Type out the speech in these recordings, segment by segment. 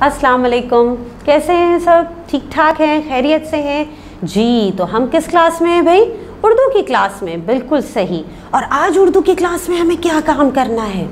अस्सलाम वालेकुम। कैसे हैं सब? ठीक ठाक हैं? खैरियत से हैं जी? तो हम किस क्लास में हैं भाई? उर्दू की क्लास में। बिल्कुल सही। और आज उर्दू की क्लास में हमें क्या काम करना है?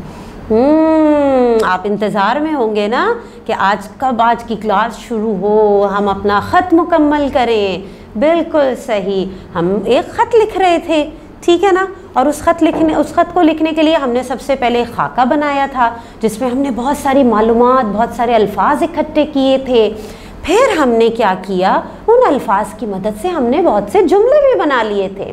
आप इंतज़ार में होंगे ना कि आज कब आज की क्लास शुरू हो, हम अपना ख़त मुकम्मल करें। बिल्कुल सही, हम एक ख़त लिख रहे थे, ठीक है ना। और उस ख़त को लिखने के लिए हमने सबसे पहले खाका बनाया था, जिसमें हमने बहुत सारी मालूमात, बहुत सारे अल्फाज इकट्ठे किए थे। फिर हमने क्या किया, उन अल्फाज की मदद से हमने बहुत से जुमले भी बना लिए थे।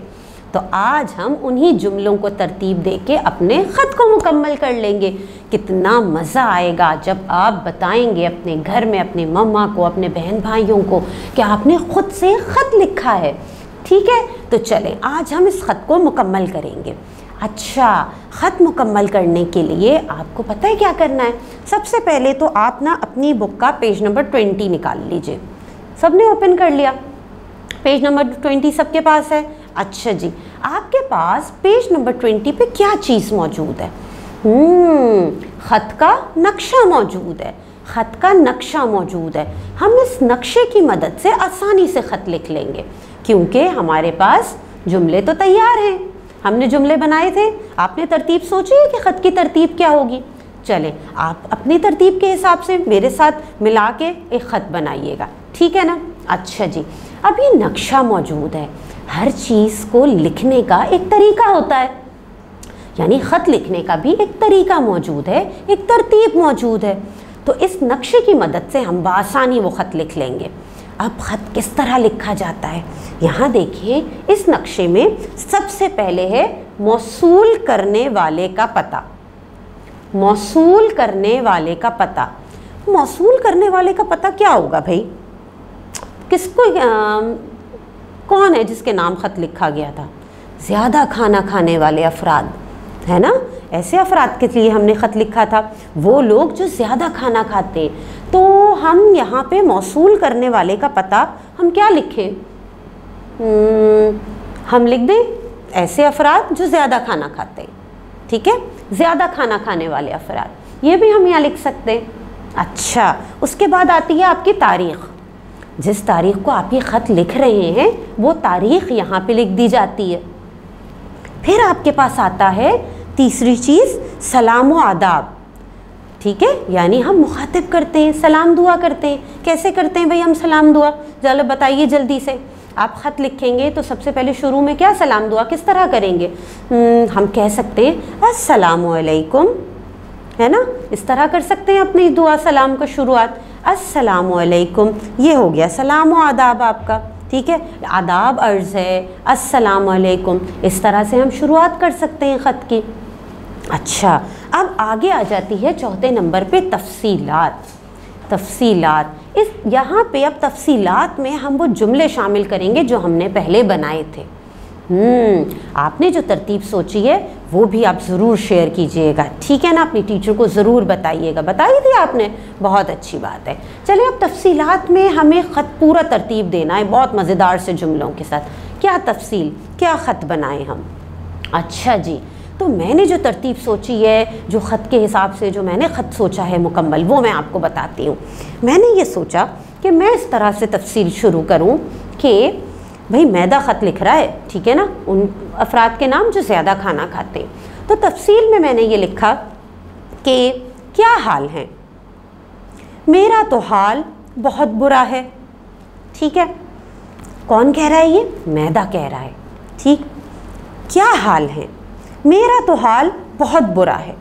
तो आज हम उन्हीं जुमलों को तरतीब देके अपने ख़त को मुकम्मल कर लेंगे। कितना मज़ा आएगा जब आप बताएंगे अपने घर में अपने मम्मा को, अपने बहन भाइयों को कि आपने ख़ुद से ख़त लिखा है। ठीक है, तो चलें आज हम इस ख़त को मुकम्मल करेंगे। अच्छा, ख़त मुकम्मल करने के लिए आपको पता है क्या करना है? सबसे पहले तो आप ना अपनी बुक का पेज नंबर 20 निकाल लीजिए। सबने ओपन कर लिया? पेज नंबर 20 सबके पास है? अच्छा जी, आपके पास पेज नंबर 20 पे क्या चीज़ मौजूद है? ख़त का नक्शा मौजूद है। ख़त का नक्शा मौजूद है। हम इस नक्शे की मदद से आसानी से ख़त लिख लेंगे, क्योंकि हमारे पास जुमले तो तैयार हैं। हमने जुमले बनाए थे। आपने तरतीब सोची है कि ख़त की तरतीब क्या होगी? चलें, आप अपनी तरतीब के हिसाब से मेरे साथ मिला के एक ख़त बनाइएगा, ठीक है ना। अच्छा जी, अब ये नक्शा मौजूद है। हर चीज़ को लिखने का एक तरीका होता है, यानी ख़त लिखने का भी एक तरीका मौजूद है, एक तरतीब मौजूद है। तो इस नक्शे की मदद से हम बआसानी वो ख़त लिख लेंगे। अब ख़त किस तरह लिखा जाता है? यहाँ देखिए, इस नक्शे में सबसे पहले है मौसूल करने वाले का पता। मौसूल करने वाले का पता। मौसूल करने वाले का पता क्या होगा भाई? किसको कौन है जिसके नाम ख़त लिखा गया था? ज़्यादा खाना खाने वाले अफराद, है ना। ऐसे अफराद के लिए हमने ख़त लिखा था, वो लोग जो ज़्यादा खाना खाते। तो हम यहाँ पे मौसूल करने वाले का पता हम क्या लिखें? हम लिख दें ऐसे अफराद जो ज़्यादा खाना खाते हैं, ठीक है। ज़्यादा खाना खाने वाले अफराद, ये भी हम यहाँ लिख सकते हैं। अच्छा, उसके बाद आती है आपकी तारीख़। जिस तारीख़ को आप ये ख़त लिख रहे हैं वो तारीख़ यहाँ पे लिख दी जाती है। फिर आपके पास आता है तीसरी चीज़, सलाम व आदाब, ठीक है। यानी हम मुखातिब करते हैं, सलाम दुआ करते हैं। कैसे करते हैं भाई हम सलाम दुआ? चलो बताइए जल्दी से। आप ख़त लिखेंगे तो सबसे पहले शुरू में क्या सलाम दुआ किस तरह करेंगे? हम कह सकते हैं अस्सलामु अलैकुम, है ना। इस तरह कर सकते हैं अपनी दुआ सलाम का शुरुआत, अस्सलामु अलैकुम। ये हो गया सलाम व आदाब आपका, ठीक है। आदाब अर्ज़ है अस्सलामु अलैकुम। इस तरह से हम शुरुआत कर सकते हैं ख़त की। अच्छा, अब आगे आ जाती है चौथे नंबर पे तफसीलात। तफसीलात, इस यहाँ पे अब तफसीलात में हम वो जुमले शामिल करेंगे जो हमने पहले बनाए थे। आपने जो तरतीब सोची है वो भी आप ज़रूर शेयर कीजिएगा, ठीक है ना। अपनी टीचर को ज़रूर बताइएगा। बताई थी आपने? बहुत अच्छी बात है। चलिए, अब तफसीलात में हमें ख़त पूरा तरतीब देना है, बहुत मज़ेदार से जुमलों के साथ। क्या तफसील, क्या ख़त बनाएं हम? अच्छा जी, तो मैंने जो तरतीब सोची है, जो ख़त के हिसाब से जो मैंने ख़त सोचा है मुकम्मल, वो मैं आपको बताती हूँ। मैंने ये सोचा कि मैं इस तरह से तफसील शुरू करूँ कि भाई मैदा ख़त लिख रहा है, ठीक है ना, उन अफराद के नाम जो ज़्यादा खाना खाते हैं। तो तफसील में मैंने ये लिखा कि क्या हाल है? मेरा तो हाल बहुत बुरा है, ठीक है। कौन कह रहा है? ये मैदा कह रहा है, ठीक। क्या हाल है? मेरा तो हाल बहुत बुरा है।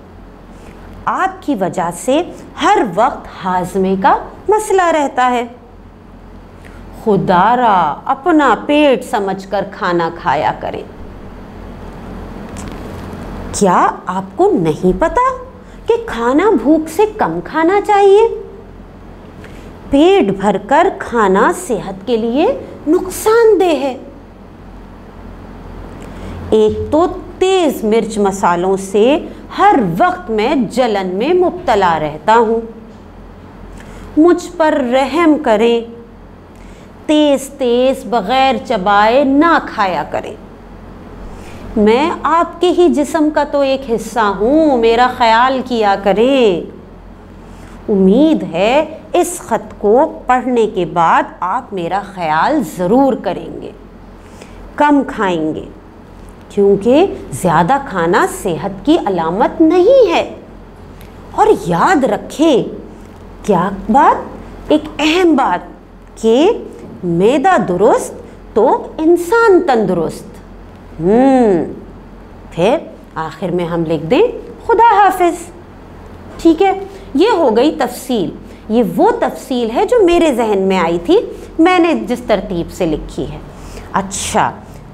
आपकी वजह से हर वक्त हाजमे का मसला रहता है। खुदारा अपना पेट समझकर खाना खाया करें। क्या आपको नहीं पता कि खाना भूख से कम खाना चाहिए? पेट भरकर खाना सेहत के लिए नुकसानदेह है। एक तो तेज मिर्च मसालों से हर वक्त मैं जलन में मुब्तला रहता हूँ। मुझ पर रहम करें, तेज तेज बग़ैर चबाए ना खाया करें। मैं आपके ही जिस्म का तो एक हिस्सा हूँ, मेरा ख्याल किया करें। उम्मीद है इस ख़त को पढ़ने के बाद आप मेरा ख्याल ज़रूर करेंगे, कम खाएंगे, क्योंकि ज़्यादा खाना सेहत की अलामत नहीं है। और याद रखें, क्या बात, एक अहम बात, कि मैदा दुरुस्त तो इंसान तंदुरुस्त। फिर आखिर में हम लिख दें खुदा हाफिज़। ठीक है, ये हो गई तफसील। ये वो तफसील है जो मेरे जहन में आई थी, मैंने जिस तरतीब से लिखी है। अच्छा,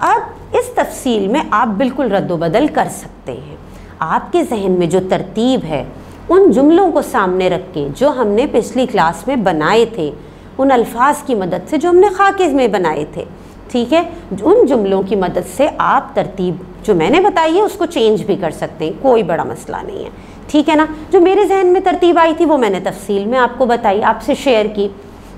अब इस तफसील में आप बिल्कुल रद्दोबदल कर सकते हैं। आपके जहन में जो तरतीब है, उन जुमलों को सामने रख के जो हमने पिछली क्लास में बनाए थे, उन अल्फाज की मदद से जो हमने खाके में बनाए थे, ठीक है, उन जुमलों की मदद से आप तरतीब जो मैंने बताई है उसको चेंज भी कर सकते हैं, कोई बड़ा मसला नहीं है। ठीक है ना। जो मेरे जहन में तरतीब आई थी वो मैंने तफसील में आपको बताई, आपसे शेयर की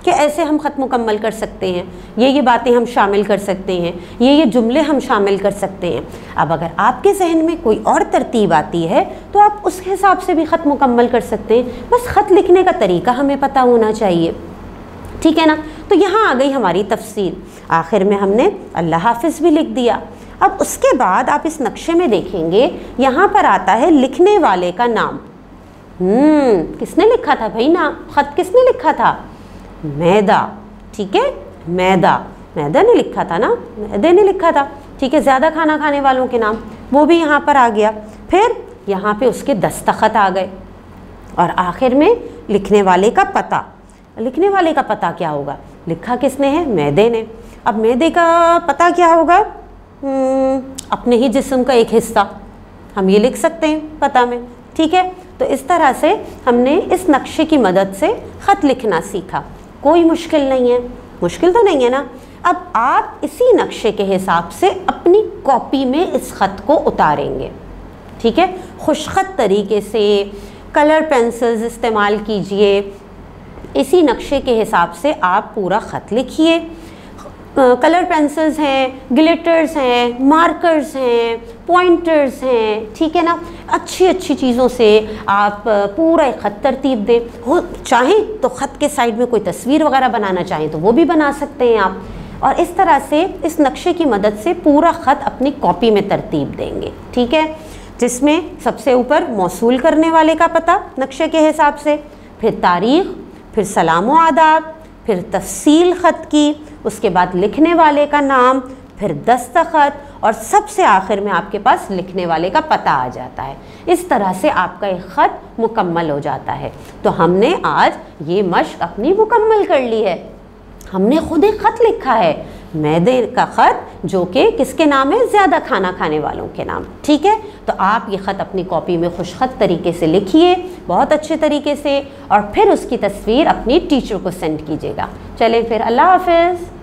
कि ऐसे हम ख़त मुकम्मल कर सकते हैं, ये बातें हम शामिल कर सकते हैं, ये जुमले हम शामिल कर सकते हैं। अब अगर आपके जहन में कोई और तरतीब आती है तो आप उस हिसाब से भी ख़त मुकम्मल कर सकते हैं। बस ख़त लिखने का तरीका हमें पता होना चाहिए। ठीक है ना। तो यहाँ आ गई हमारी तफसील। आखिर में हमने अल्लाह हाफिज़ भी लिख दिया। अब उसके बाद आप इस नक्शे में देखेंगे, यहाँ पर आता है लिखने वाले का नाम। किसने लिखा था भाई नाम? ख़त किसने लिखा था? मैदा। ठीक है, मैदा ने लिखा था ना, मैदे ने लिखा था। ठीक है, ज़्यादा खाना खाने वालों के नाम वो भी यहाँ पर आ गया। फिर यहाँ पे उसके दस्तखत आ गए और आखिर में लिखने वाले का पता। लिखने वाले का पता क्या होगा? लिखा किसने है? मैदे ने। अब मैदे का पता क्या होगा? अपने ही जिस्म का एक हिस्सा, हम ये लिख सकते हैं पता में। ठीक है, तो इस तरह से हमने इस नक्शे की मदद से ख़त लिखना सीखा। कोई मुश्किल नहीं है, मुश्किल तो नहीं है ना। अब आप इसी नक्शे के हिसाब से अपनी कॉपी में इस ख़त को उतारेंगे। ठीक है, खुशखत तरीके से कलर पेंसिल्स इस्तेमाल कीजिए। इसी नक्शे के हिसाब से आप पूरा ख़त लिखिए। कलर पेंसिल्स हैं, ग्लिटर्स हैं, मार्कर्स हैं, पॉइंटर्स हैं। ठीक है ना, अच्छी अच्छी चीज़ों से आप पूरा एक ख़त तरतीब दें। हो चाहें तो ख़त के साइड में कोई तस्वीर वगैरह बनाना चाहें तो वो भी बना सकते हैं आप। और इस तरह से इस नक्शे की मदद से पूरा ख़त अपनी कॉपी में तरतीब देंगे। ठीक है, जिसमें सबसे ऊपर मौसूल करने वाले का पता नक्शे के हिसाब से, फिर तारीख़, फिर सलाम व आदाब, फिर तफसील ख़त की, उसके बाद लिखने वाले का नाम, फिर दस्तखत और सबसे आखिर में आपके पास लिखने वाले का पता आ जाता है। इस तरह से आपका एक ख़त मुकम्मल हो जाता है। तो हमने आज ये मश्क अपनी मुकम्मल कर ली है। हमने खुद एक ख़त लिखा है, मैदे का ख़त, जो कि किसके नाम है? ज़्यादा खाना खाने वालों के नाम। ठीक है, तो आप ये ख़त अपनी कॉपी में खुशखत तरीके से लिखिए, बहुत अच्छे तरीके से, और फिर उसकी तस्वीर अपनी टीचर को सेंड कीजिएगा। चलें फिर, अल्लाह हाफ़िज़।